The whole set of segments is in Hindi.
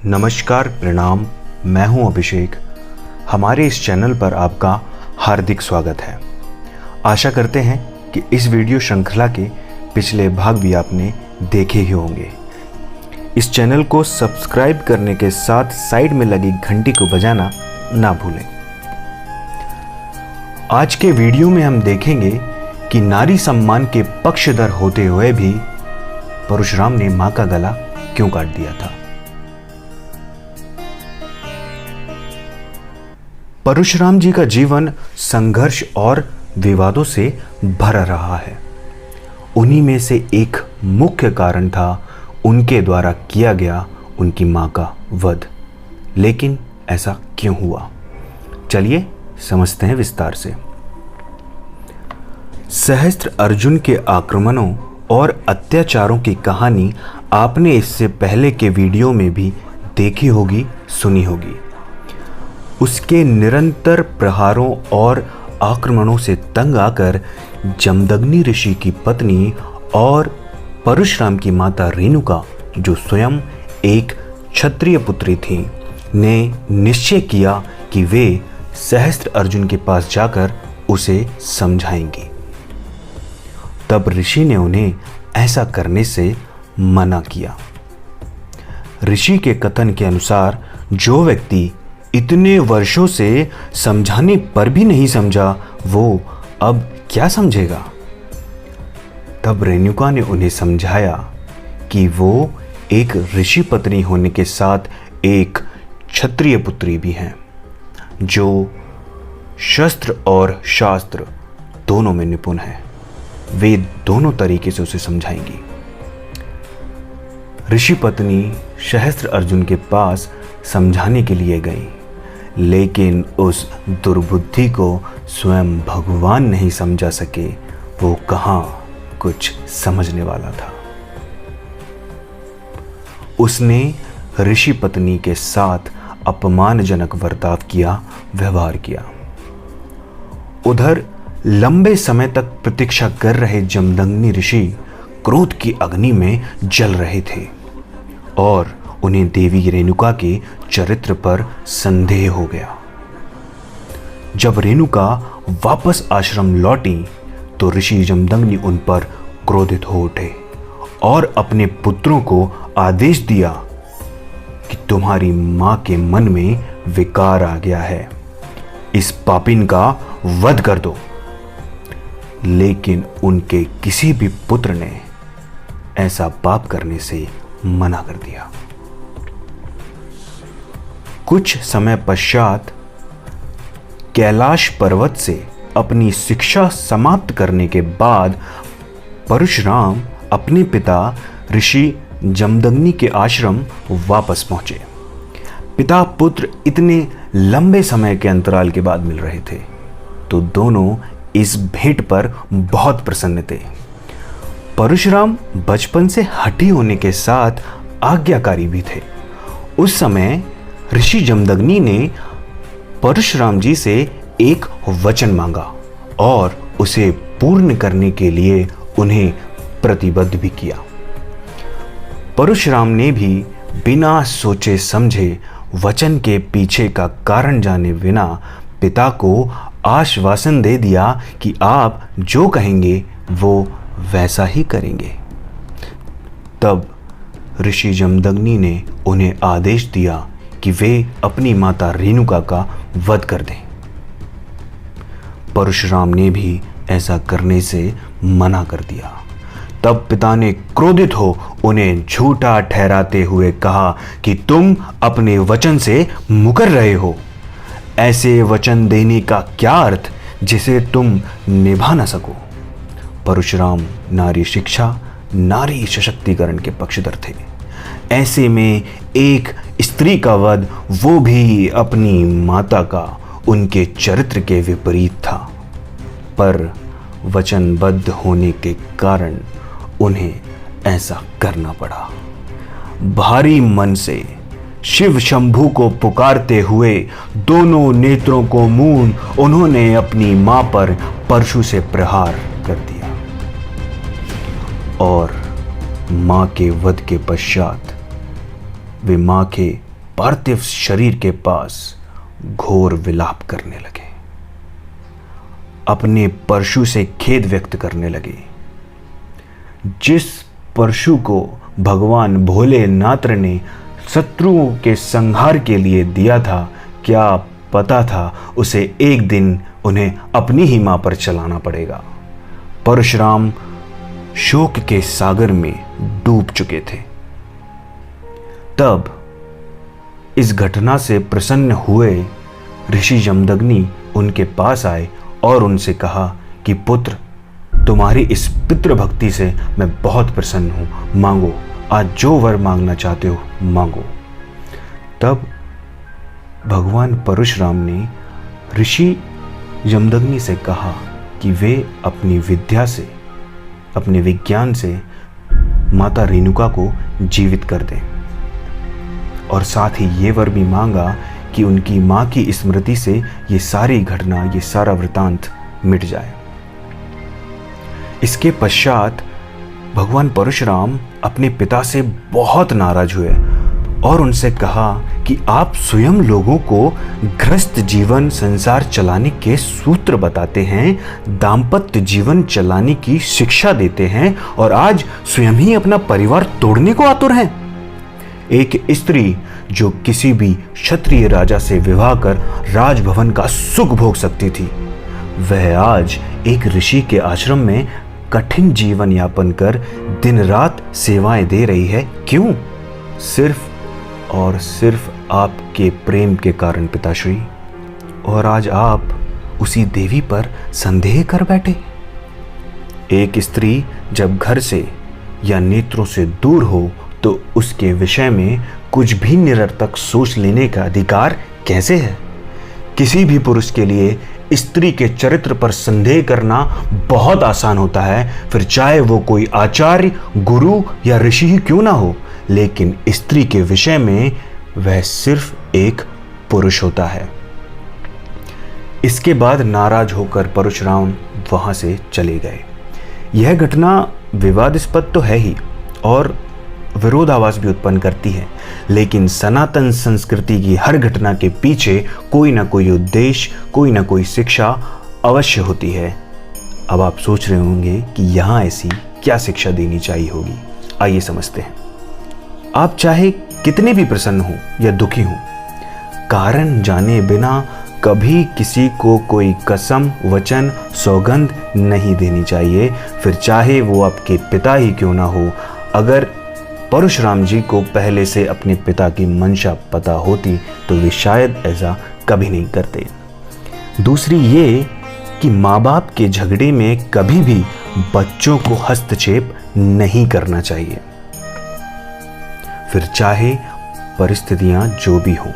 नमस्कार, प्रणाम। मैं हूं अभिषेक। हमारे इस चैनल पर आपका हार्दिक स्वागत है। आशा करते हैं कि इस वीडियो श्रृंखला के पिछले भाग भी आपने देखे ही होंगे। इस चैनल को सब्सक्राइब करने के साथ साइड में लगी घंटी को बजाना ना भूलें। आज के वीडियो में हम देखेंगे कि नारी सम्मान के पक्षधर होते हुए भी परशुराम ने मां का गला क्यों काट दिया था। परशुराम जी का जीवन संघर्ष और विवादों से भरा रहा है। उन्हीं में से एक मुख्य कारण था उनके द्वारा किया गया उनकी मां का वध। लेकिन ऐसा क्यों हुआ, चलिए समझते हैं विस्तार से। सहस्त्र अर्जुन के आक्रमणों और अत्याचारों की कहानी आपने इससे पहले के वीडियो में भी देखी होगी, सुनी होगी। उसके निरंतर प्रहारों और आक्रमणों से तंग आकर जमदग्नि ऋषि की पत्नी और परशुराम की माता रेणुका, जो स्वयं एक क्षत्रिय पुत्री थी, ने निश्चय किया कि वे सहस्त्र अर्जुन के पास जाकर उसे समझाएंगी। तब ऋषि ने उन्हें ऐसा करने से मना किया। ऋषि के कथन के अनुसार जो व्यक्ति इतने वर्षों से समझाने पर भी नहीं समझा, वो अब क्या समझेगा। तब रेणुका ने उन्हें समझाया कि वो एक ऋषि पत्नी होने के साथ एक क्षत्रिय पुत्री भी हैं, जो शस्त्र और शास्त्र दोनों में निपुण है। वे दोनों तरीके से उसे समझाएंगी। ऋषि पत्नी सहस्त्र अर्जुन के पास समझाने के लिए गई, लेकिन उस दुर्बुद्धि को स्वयं भगवान नहीं समझा सके। वो कहाँ कुछ समझने वाला था। उसने ऋषि पत्नी के साथ अपमानजनक बर्ताव किया, व्यवहार किया। उधर लंबे समय तक प्रतीक्षा कर रहे जमदग्नि ऋषि क्रोध की अग्नि में जल रहे थे और उन्हें देवी रेणुका के चरित्र पर संदेह हो गया। जब रेणुका वापस आश्रम लौटी तो ऋषि जमदग्नि उन पर क्रोधित हो उठे और अपने पुत्रों को आदेश दिया कि तुम्हारी मां के मन में विकार आ गया है, इस पापिन का वध कर दो। लेकिन उनके किसी भी पुत्र ने ऐसा पाप करने से मना कर दिया। कुछ समय पश्चात कैलाश पर्वत से अपनी शिक्षा समाप्त करने के बाद परशुराम अपने पिता ऋषि जमदग्नि के आश्रम वापस पहुंचे। पिता पुत्र इतने लंबे समय के अंतराल के बाद मिल रहे थे, तो दोनों इस भेंट पर बहुत प्रसन्न थे। परशुराम बचपन से हठी होने के साथ आज्ञाकारी भी थे। उस समय ऋषि जमदग्नि ने परशुराम जी से एक वचन मांगा और उसे पूर्ण करने के लिए उन्हें प्रतिबद्ध भी किया। परशुराम ने भी बिना सोचे समझे वचन के पीछे का कारण जाने बिना पिता को आश्वासन दे दिया कि आप जो कहेंगे वो वैसा ही करेंगे। तब ऋषि जमदग्नि ने उन्हें आदेश दिया कि वे अपनी माता रेणुका का वध कर दें। परशुराम ने भी ऐसा करने से मना कर दिया। तब पिता ने क्रोधित हो उन्हें झूठा ठहराते हुए कहा कि तुम अपने वचन से मुकर रहे हो। ऐसे वचन देने का क्या अर्थ जिसे तुम निभा ना सको। परशुराम नारी शिक्षा, नारी सशक्तिकरण के पक्षधर थे। ऐसे में एक स्त्री का वध, वो भी अपनी माता का, उनके चरित्र के विपरीत था। पर वचनबद्ध होने के कारण उन्हें ऐसा करना पड़ा। भारी मन से शिव शंभू को पुकारते हुए दोनों नेत्रों को मूंद उन्होंने अपनी मां पर परशु से प्रहार कर दिया और मां के वध के पश्चात वे मां के पार्थिव शरीर के पास घोर विलाप करने लगे, अपने परशु से खेद व्यक्त करने लगे। जिस परशु को भगवान भोलेनाथ ने शत्रुओं के संहार के लिए दिया था, क्या पता था उसे एक दिन उन्हें अपनी ही मां पर चलाना पड़ेगा। परशुराम शोक के सागर में डूब चुके थे। तब इस घटना से प्रसन्न हुए ऋषि जमदग्नि उनके पास आए और उनसे कहा कि पुत्र, तुम्हारी इस पितृभक्ति से मैं बहुत प्रसन्न हूं, मांगो, आज जो वर मांगना चाहते हो मांगो। तब भगवान परशुराम ने ऋषि जमदग्नि से कहा कि वे अपनी विद्या से, अपने विज्ञान से माता रेणुका को जीवित कर दें, और साथ ही ये वर भी मांगा कि उनकी मां की स्मृति से ये सारी घटना, ये सारा वृतांत मिट जाए। इसके पश्चात भगवान परशुराम अपने पिता से बहुत नाराज हुए और उनसे कहा कि आप स्वयं लोगों को गृहस्थ जीवन संसार चलाने के सूत्र बताते हैं, दाम्पत्य जीवन चलाने की शिक्षा देते हैं, और आज स्वयं ही अपना परिवार तोड़ने को आतुर हैं। एक स्त्री जो किसी भी क्षत्रिय राजा से विवाह कर राजभवन का सुख भोग सकती थी, वह आज एक ऋषि के आश्रम में कठिन जीवन यापन कर दिन रात सेवाएं दे रही है। क्यों? सिर्फ और सिर्फ आपके प्रेम के कारण पिताश्री। और आज आप उसी देवी पर संदेह कर बैठे। एक स्त्री जब घर से या नेत्रों से दूर हो तो उसके विषय में कुछ भी निरर्थक सोच लेने का अधिकार कैसे है? किसी भी पुरुष के लिए स्त्री के चरित्र पर संदेह करना बहुत आसान होता है, फिर चाहे वो कोई आचार्य, गुरु या ऋषि ही क्यों ना हो, लेकिन स्त्री के विषय में वह सिर्फ एक पुरुष होता है। इसके बाद नाराज होकर परशुराम वहां से चले गए। यह घटना विवादास्पद तो है ही और विरोधाभास भी उत्पन्न करती है, लेकिन सनातन संस्कृति की हर घटना के पीछे कोई ना कोई उद्देश्य, कोई ना कोई शिक्षा अवश्य होती है। अब आप सोच रहे होंगे कि यहाँ ऐसी क्या शिक्षा देनी चाहिए होगी। आइए समझते हैं। आप चाहे कितने भी प्रसन्न हो या दुखी हो, कारण जाने बिना कभी किसी को कोई कसम, वचन, सौगंध नहीं देनी चाहिए, फिर चाहे वो आपके पिता ही क्यों ना हो। अगर परशुराम जी को पहले से अपने पिता की मंशा पता होती तो वे शायद ऐसा कभी नहीं करते। दूसरी ये कि माँ बाप के झगड़े में कभी भी बच्चों को हस्तक्षेप नहीं करना चाहिए, फिर चाहे परिस्थितियां जो भी हों,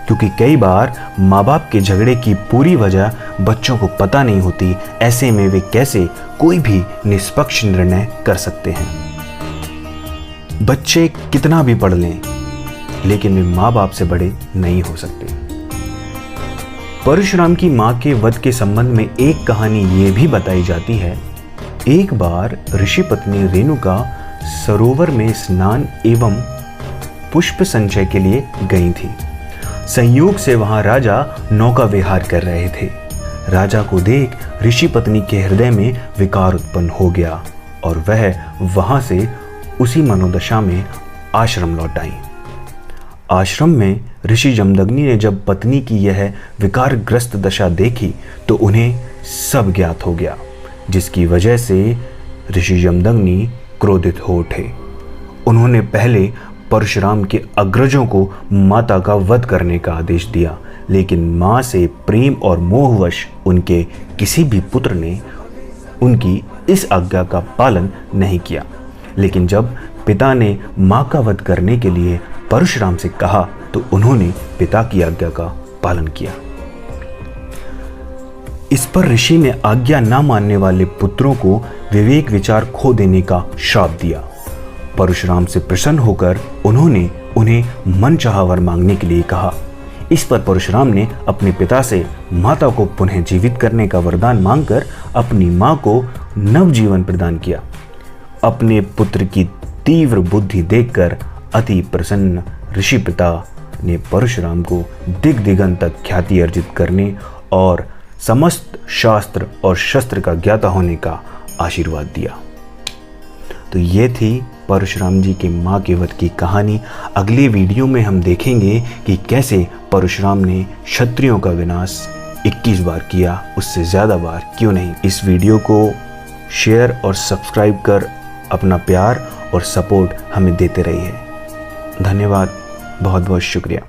क्योंकि कई बार माँ बाप के झगड़े की पूरी वजह बच्चों को पता नहीं होती। ऐसे में वे कैसे कोई भी निष्पक्ष निर्णय कर सकते हैं। बच्चे कितना भी पढ़ लें, लेकिन वे माँ बाप से बड़े नहीं हो सकते। परशुराम की मां के वध के संबंध में एक कहानी ये भी बताई जाती है। एक बार ऋषि पत्नी रेणुका सरोवर में स्नान एवं पुष्प संचय के लिए गई थी। संयोग से वहां राजा नौका विहार कर रहे थे। राजा को देख ऋषि पत्नी के हृदय में विकार उत्पन्न हो गया और वह वहां से उसी मनोदशा में आश्रम लौट आई। आश्रम में ऋषि जमदग्नि ने जब पत्नी की यह विकारग्रस्त दशा देखी तो उन्हें सब ज्ञात हो गया, जिसकी वजह से ऋषि जमदग्नि क्रोधित हो उठे। उन्होंने पहले परशुराम के अग्रजों को माता का वध करने का आदेश दिया, लेकिन मां से प्रेम और मोहवश उनके किसी भी पुत्र ने उनकी इस आज्ञा का पालन नहीं किया। लेकिन जब पिता ने मां का वध करने के लिए परशुराम से कहा तो उन्होंने पिता की आज्ञा का पालन किया। इस पर ऋषि ने आज्ञा न मानने वाले पुत्रों को विवेक विचार खो देने का श्राप दिया। परशुराम से प्रसन्न होकर उन्होंने उन्हें मनचाहा वर मांगने के लिए कहा। इस पर परशुराम ने अपने पिता से माता को पुनः जीवित करने का वरदान मांगकर अपनी मां को नवजीवन प्रदान किया। अपने पुत्र की तीव्र बुद्धि देखकर अति प्रसन्न ऋषि पिता ने परशुराम को दिग दिगंत तक ख्याति अर्जित करने और समस्त शास्त्र और शस्त्र का ज्ञाता होने का आशीर्वाद दिया। तो ये थी परशुराम जी के माँ के वध की कहानी। अगले वीडियो में हम देखेंगे कि कैसे परशुराम ने क्षत्रियों का विनाश 21 बार किया, उससे ज़्यादा बार क्यों नहीं। इस वीडियो को शेयर और सब्सक्राइब कर अपना प्यार और सपोर्ट हमें देते रहिए। धन्यवाद, बहुत बहुत शुक्रिया।